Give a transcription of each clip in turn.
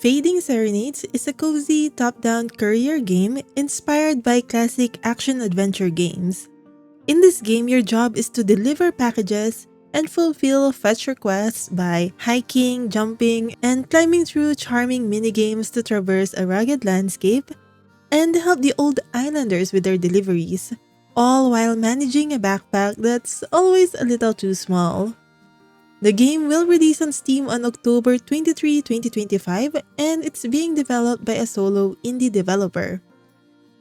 Fading Serenades is a cozy top-down courier game inspired by classic action-adventure games. In this game, your job is to deliver packages and fulfill fetch requests by hiking, jumping, and climbing through charming minigames to traverse a rugged landscape and help the old islanders with their deliveries, all while managing a backpack that's always a little too small. The game will release on Steam on October 23, 2025, and it's being developed by a solo indie developer.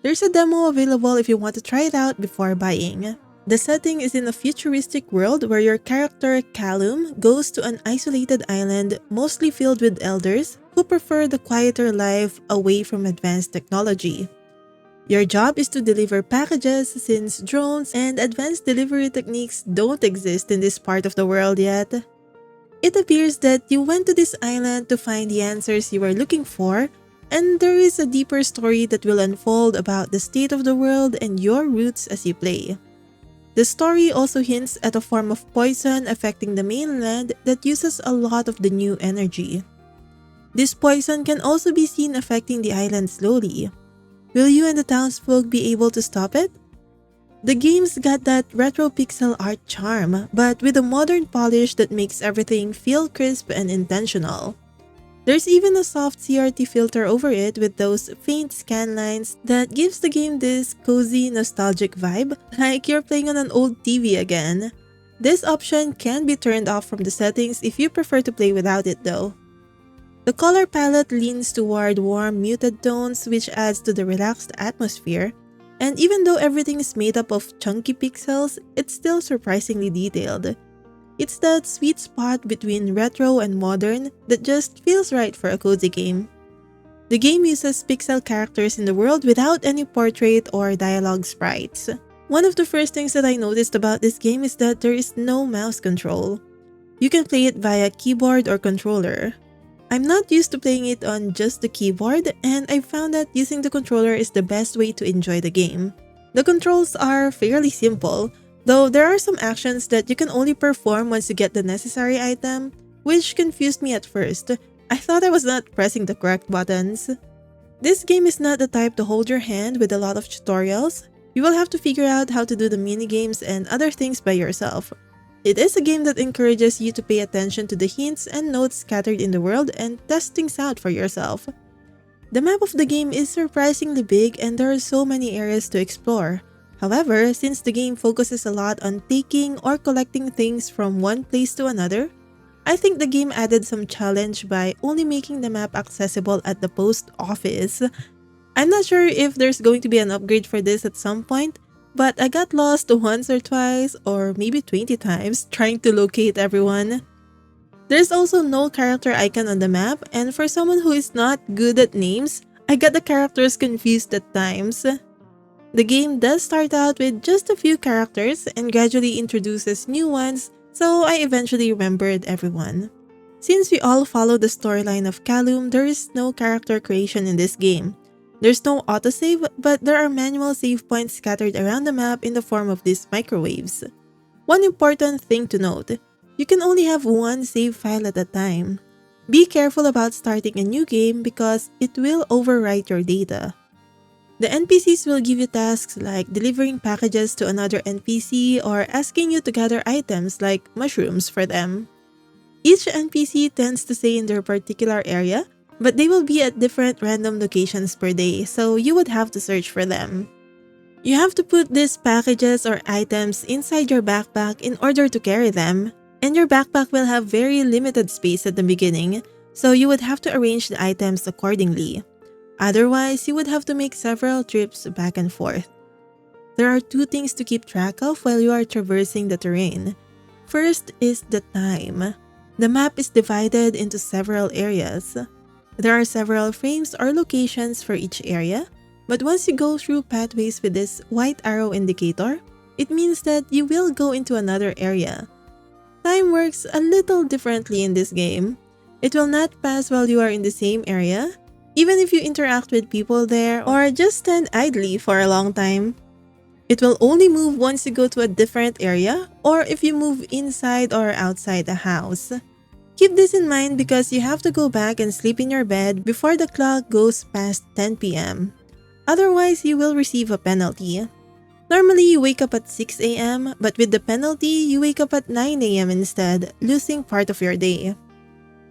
There's a demo available if you want to try it out before buying. The setting is in a futuristic world where your character Callum goes to an isolated island mostly filled with elders who prefer the quieter life away from advanced technology. Your job is to deliver packages since drones and advanced delivery techniques don't exist in this part of the world yet. It appears that you went to this island to find the answers you were looking for, and there is a deeper story that will unfold about the state of the world and your roots as you play. The story also hints at a form of poison affecting the mainland that uses a lot of the new energy. This poison can also be seen affecting the island slowly. Will you and the townsfolk be able to stop it? The game's got that retro pixel art charm, but with a modern polish that makes everything feel crisp and intentional. There's even a soft CRT filter over it with those faint scan lines that gives the game this cozy, nostalgic vibe, like you're playing on an old TV again. This option can be turned off from the settings if you prefer to play without it though. The color palette leans toward warm, muted tones which adds to the relaxed atmosphere, and even though everything is made up of chunky pixels, it's still surprisingly detailed. It's that sweet spot between retro and modern that just feels right for a cozy game. The game uses pixel characters in the world without any portrait or dialogue sprites. One of the first things that I noticed about this game is that there is no mouse control. You can play it via keyboard or controller. I'm not used to playing it on just the keyboard, and I found that using the controller is the best way to enjoy the game. The controls are fairly simple, though there are some actions that you can only perform once you get the necessary item, which confused me at first. I thought I was not pressing the correct buttons. This game is not the type to hold your hand with a lot of tutorials. You will have to figure out how to do the minigames and other things by yourself. It is a game that encourages you to pay attention to the hints and notes scattered in the world and test things out for yourself. The map of the game is surprisingly big and there are so many areas to explore. However, since the game focuses a lot on taking or collecting things from one place to another, I think the game added some challenge by only making the map accessible at the post office. I'm not sure if there's going to be an upgrade for this at some point, but I got lost once or twice or maybe 20 times trying to locate everyone. There's also no character icon on the map, and for someone who is not good at names, I got the characters confused at times. The game does start out with just a few characters and gradually introduces new ones, so I eventually remembered everyone. Since we all follow the storyline of Callum, there is no character creation in this game. There's no autosave, but there are manual save points scattered around the map in the form of these microwaves. One important thing to note, you can only have one save file at a time. Be careful about starting a new game because it will overwrite your data. The NPCs will give you tasks like delivering packages to another NPC or asking you to gather items like mushrooms for them. Each NPC tends to stay in their particular area, but they will be at different random locations per day, so you would have to search for them. You have to put these packages or items inside your backpack in order to carry them, and your backpack will have very limited space at the beginning, so you would have to arrange the items accordingly. Otherwise, you would have to make several trips back and forth. There are two things to keep track of while you are traversing the terrain. First is the time. The map is divided into several areas. There are several frames or locations for each area, but once you go through pathways with this white arrow indicator, it means that you will go into another area. Time works a little differently in this game. It will not pass while you are in the same area, even if you interact with people there or just stand idly for a long time. It will only move once you go to a different area or if you move inside or outside the house. Keep this in mind because you have to go back and sleep in your bed before the clock goes past 10 p.m. Otherwise, you will receive a penalty. Normally, you wake up at 6 a.m., but with the penalty, you wake up at 9 a.m. instead, losing part of your day.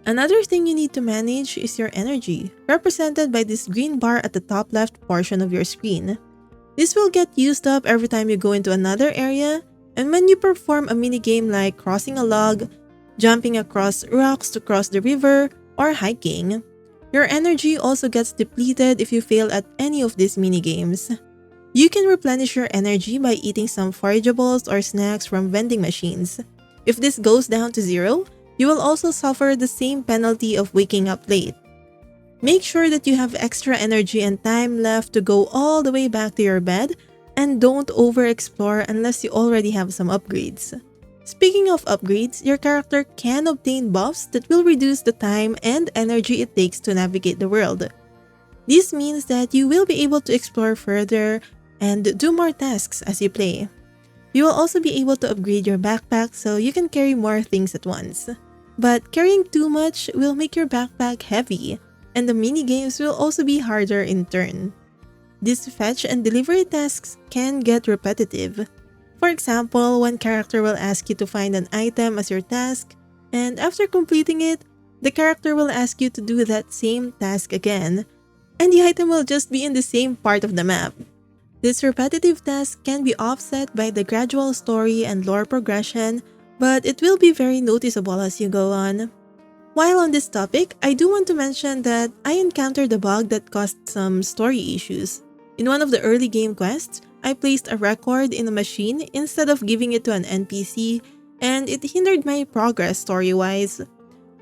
Another thing you need to manage is your energy, represented by this green bar at the top left portion of your screen. This will get used up every time you go into another area, and when you perform a minigame like crossing a log, jumping across rocks to cross the river, or hiking. Your energy also gets depleted if you fail at any of these minigames. You can replenish your energy by eating some forageables or snacks from vending machines. If this goes down to zero, you will also suffer the same penalty of waking up late. Make sure that you have extra energy and time left to go all the way back to your bed, and don't overexplore unless you already have some upgrades. Speaking of upgrades, your character can obtain buffs that will reduce the time and energy it takes to navigate the world. This means that you will be able to explore further and do more tasks as you play. You will also be able to upgrade your backpack so you can carry more things at once. But carrying too much will make your backpack heavy, and the minigames will also be harder in turn. These fetch and delivery tasks can get repetitive. For example, one character will ask you to find an item as your task, and after completing it, the character will ask you to do that same task again, and the item will just be in the same part of the map. This repetitive task can be offset by the gradual story and lore progression, but it will be very noticeable as you go on. While on this topic, I do want to mention that I encountered a bug that caused some story issues. In one of the early game quests, I placed a record in a machine instead of giving it to an NPC, and it hindered my progress story-wise.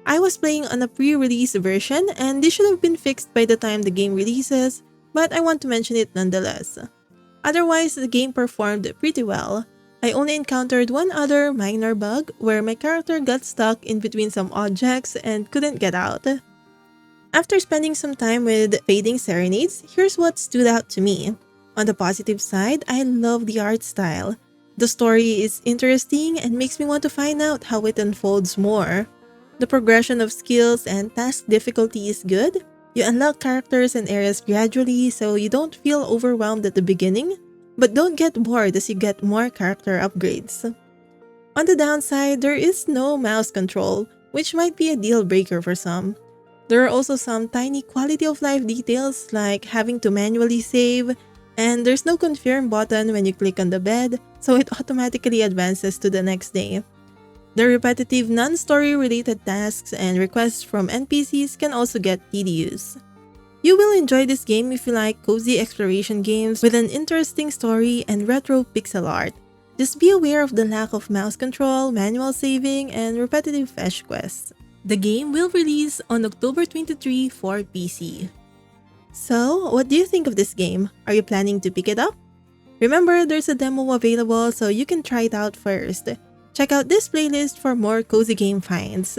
I was playing on a pre-release version, and this should have been fixed by the time the game releases, but I want to mention it nonetheless. Otherwise, the game performed pretty well. I only encountered one other minor bug where my character got stuck in between some objects and couldn't get out. After spending some time with Fading Serenades, here's what stood out to me. On the positive side, I love the art style. The story is interesting and makes me want to find out how it unfolds more. The progression of skills and task difficulty is good. You unlock characters and areas gradually so you don't feel overwhelmed at the beginning, but don't get bored as you get more character upgrades. On the downside, there is no mouse control, which might be a deal breaker for some. There are also some tiny quality of life details like having to manually save, and there's no confirm button when you click on the bed, so it automatically advances to the next day. The repetitive non-story related tasks and requests from NPCs can also get tedious. You will enjoy this game if you like cozy exploration games with an interesting story and retro pixel art. Just be aware of the lack of mouse control, manual saving, and repetitive fetch quests. The game will release on October 23 for PC. So, what do you think of this game? Are you planning to pick it up? Remember, there's a demo available so you can try it out first. Check out this playlist for more cozy game finds.